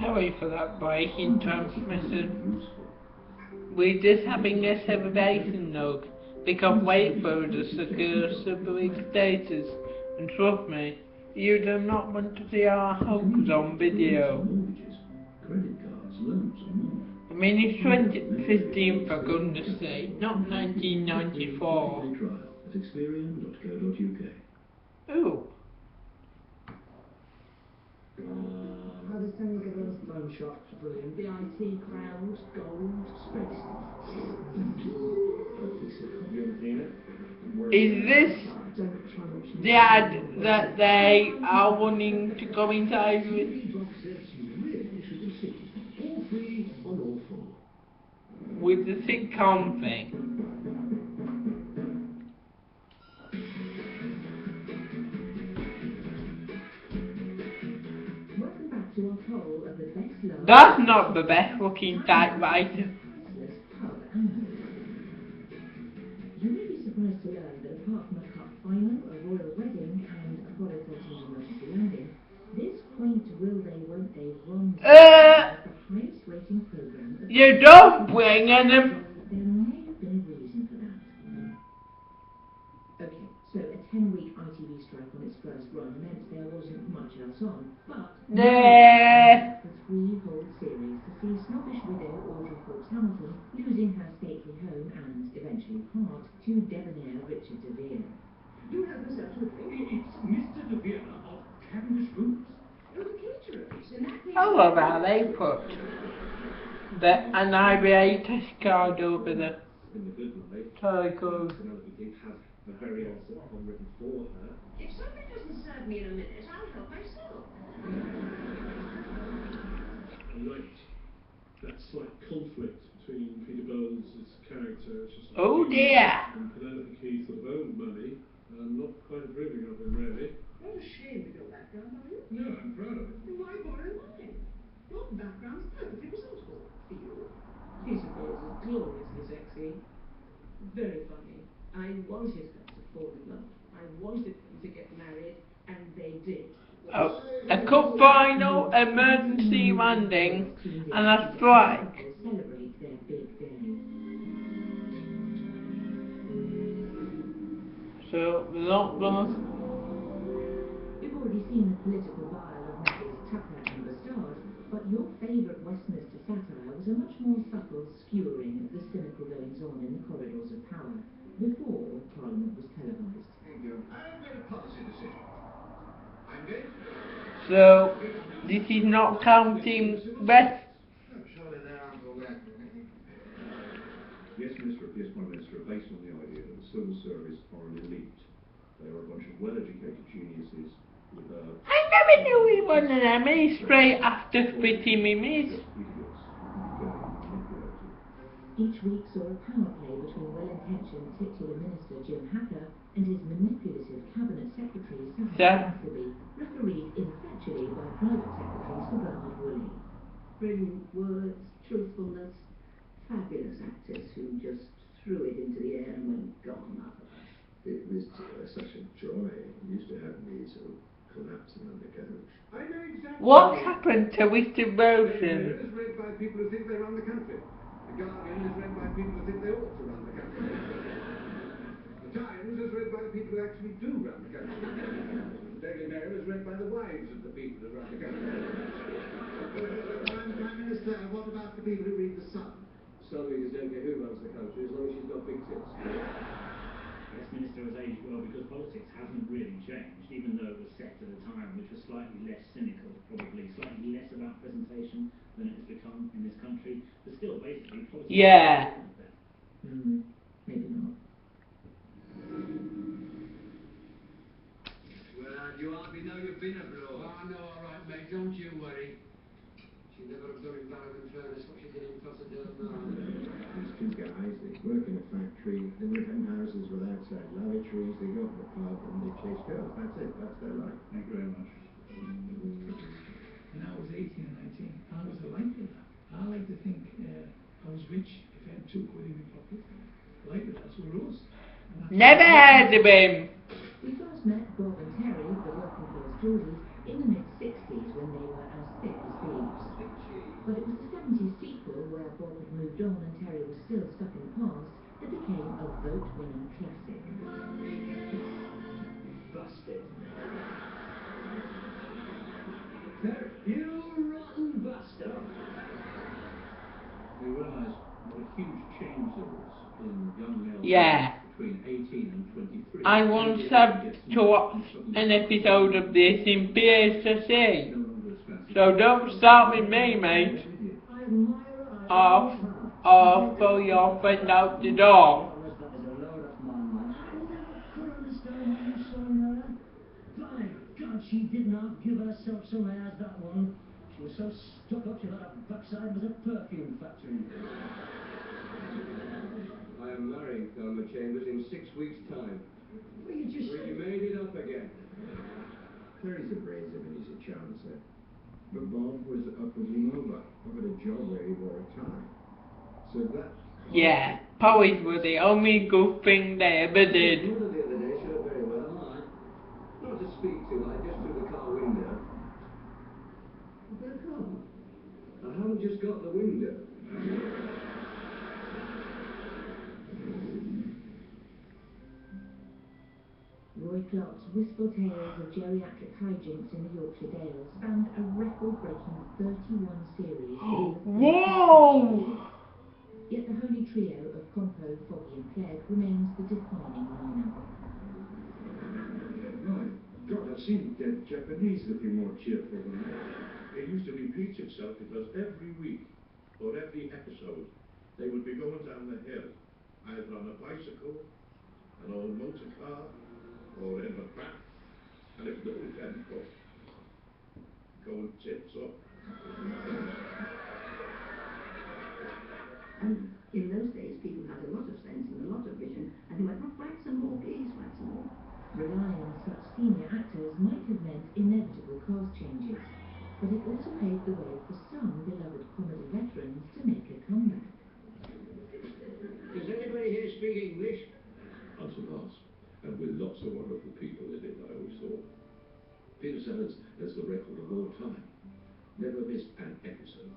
Sorry for that break in transmission. We're just having a separation log because Wayford has secured suburban status, and trust me, you do not want to see our hopes on video. I mean, it's 2015 for goodness sake, not 1994. Ooh. How the sun goes. Phone shops, brilliant. The IT crowd, gold, space. Is this the ad that they are wanting to coincide with? With the sitcom thing? That's not the best looking typewriter. You may be surprised to learn that apart from a cup final, a royal wedding, and a holiday on emergency landing, this quaint will they won't they runs the highest rating program. You don't bring in them. There may have been a reason for that. Okay, so a 10-week ITV strike on its first run meant there wasn't much else on, but Nah. the 3 whole series to see snobbish widow Audrey Forbes-Hamilton losing her stately home and eventually heart to debonair Richard de Vere. You have this absolutely. It's Mr. de Vere of Cavendish Rooms. Oh, the caterers. And that I love how they put an IBA card over the title. The very article written for her. If somebody doesn't serve me in a minute, I'll help myself. I liked that slight conflict between Peter Bowles' character, Oh dear. and Penelope Keith sort of owned money, and not quite approving of him really. What a shame with your background, are you? No, I'm proud of it. Why borrow mine? Your background's perfectly presentable for you. Peter Bowles is gloriously sexy. Very funny. I wanted her to fall in love. I wanted them to get married, and they did. Oh, a cup final, emergency landing, and a strike. Celebrate their big day. So we're not gonna. You've already seen the political bile of Mrs. Tucker and the Stars, but your favourite Westminster satire was a much more subtle skewering of the cynical goings-on in the corridors of power before Parliament was televised. Thank you. I've made a policy decision. I'm going to... So this is not counting West. Surely they aren't aware. Yes, Minister, yes, Prime Minister, based on the idea that the civil service are an elite. They are a bunch of well-educated geniuses with I never knew he was an Emmy straight after Pretty Mimi's. Each week saw a power play between well-intentioned titular minister Jim Hacker and his manipulative cabinet secretary Sahar Appleby, refereed ineffectually by private secretary Sir Bernard Woolley. Brilliant words, truthfulness, fabulous actors who just threw it into the air and went gone after that. It was such a joy. It used to have me sort of collapsing on the couch. I know exactly. What's happened to Mr. The Wilson? is read by people who think they run the country. The Guardian is read by people who think they ought to run the country. The Times is read by the people who actually do run the country. The Daily Mail is read by the wives of the people who run the country. Prime Minister, what about the people who read The Sun? Solely is don't care who runs the country as long as she's got big tits. Westminster has aged well because politics hasn't really changed, even though it was set at a time which was slightly less cynical, probably slightly less about presentation than it has become in this country, but still basically politics. Yeah. Maybe not. Well, you hardly know you've been abroad. Oh, no, all right, mate, don't you worry. She never have done in Barrow and Furnace what she did in Clossendale now. These two guys, they work in a factory, they live in houses with outside lavatories, they go to the pub and they chase girls. That's it, that's their life. Thank you very much. And I was 18 and 19. I was a life of that. I like to think I was rich if I had 2 quid in my pocket. I like it, that's what it was. Never heard of him. We first met Bob and Terry, the working class Geordies, in the mid-60s 60s when they were as thick as thieves. But it was the 70s sequel, where Bob had moved on and Terry was still stuck in the past, that became a vote-winning classic. Busted. Terry, you rotten bastard! We realise what a huge change there is in young male Yeah. between 18 and 23. I once had to watch an episode of this in PSC. So don't start with me, mate. Or throw your friend out the door. By God, she did not give herself some airs, that one. She was so stuck up, she thought her backside was a perfume factory. I am marrying Thelma Chambers in 6 weeks' time. Well, you just... We made it up again. Terry's abrasive and he's a chancer. But Bob was upwardly mobile, offered a job where he wore a tie. So that... Yeah, poets were the only good thing they ever did. Mother the other day showed very well, all right. Not to speak to, like, just through the car window. What's that car? I haven't just got the window. Roy Clark's wistful tales of geriatric hijinks in the Yorkshire Dales spanned a record-breaking 31 series. Whoa! Yet the holy trio of Compo, Foggy and Clegg remains the defining lineup. My God, I've seen the Japanese looking more cheerful than that. It used to repeat itself because every week, or every episode, they would be going down the hill, either on a bicycle, an old motor car, or in a bath, and it was all tempo. Going tits up. And in those days, people had a lot of sense and a lot of vision, and they went, oh, whack some more, please, whack some more. Relying on such senior actors might have meant inevitable cast changes, but it also paved the way for some beloved comedy veterans to make a comeback. Does anybody here speak English? Answer last. And with lots of wonderful people in it, I always thought. Peter Sellers has the record of all time. Never missed an episode.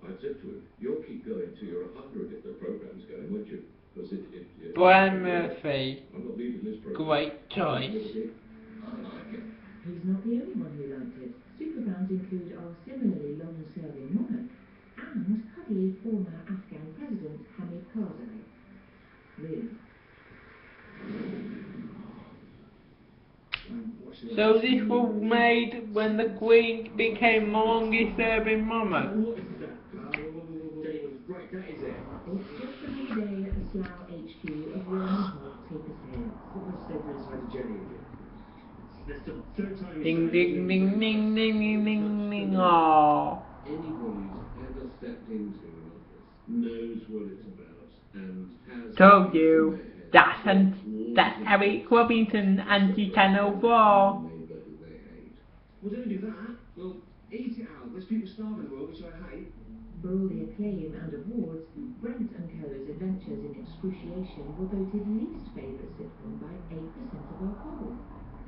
I said to him, you'll keep going till you're 100 if the programme's going, won't you? Because Brian Murphy. I'm not leaving this program. Great choice. He's not the only one who liked it. Superfans include our similarly long-serving monarch and cuddly former Afghan president Hamid Karzai. Really? So this was made when the Queen became the longest serving monarch. What is that? Right, that is it. It's just another day at the Slough HQ of Roman Hog Paper Sales. What was step inside the Jenny again? That's the third time Ding ding ding ding ding ding ding ding. Aww. Anybody who's ever stepped into an office knows what it's about and has... Told you. That's Eric Robinson anti-Channel 4. Well, don't do that. Well, eat it out. There's people starving in the world, which I hate. For all the acclaim and awards, Brent & Co.'s Adventures in Excruciation were voted least favourite sitcom by 8% of our poll.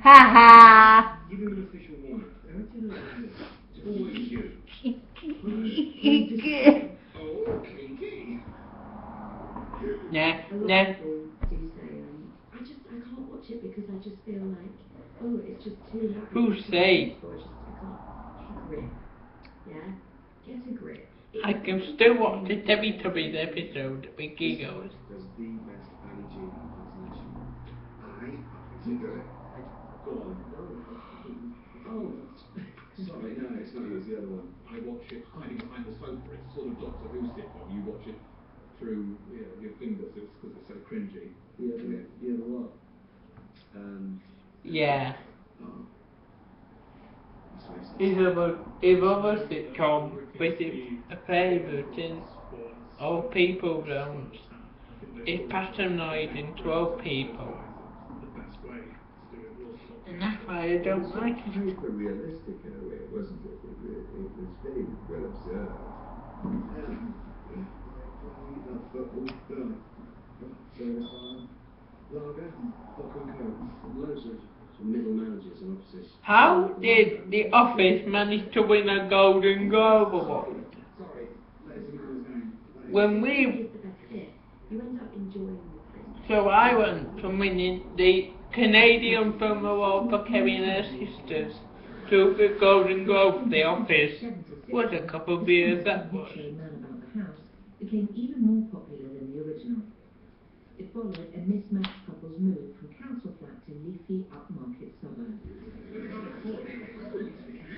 Ha ha! Give him an official warning. How do you know this? It's always you. Oh, Kiki. Yeah, A lot yeah. of people do say, I can't watch it because I just feel like, oh, it's just too happy. Who say? Or it's just, I can't. Get a grip. Yeah? Get a grip. I can still watch the Teletubbies episode with giggles. Does the best Ali G impersonation. I happen to do it. Go on. Oh. Sorry, no, it's not you, it's the other one. I watch it hiding behind the sofa. It's sort of Doctor Who sitcom. You watch it through your fingers because it's so cringy. The other what? Yeah. Oh. It's a sitcom with a favourite in old people don't. It's patronising to old people. And that's why I don't like it. Hyper realistic in a way, wasn't it? It was very well observed. Service line, lager, vodka and coke. Loads of middle managers and officers How did The Office manage to win a Golden Globe Award? Sorry, let us see how it's going. When we It's the best bit. You end up enjoying the present. So I went from winning the Canadian Film Award for carrying her sisters to the Golden Globe for The Office. What a couple of years that was. The Man About the House became even more popular than the original. It followed a mismatched couple's move from council flats in leafy upmarket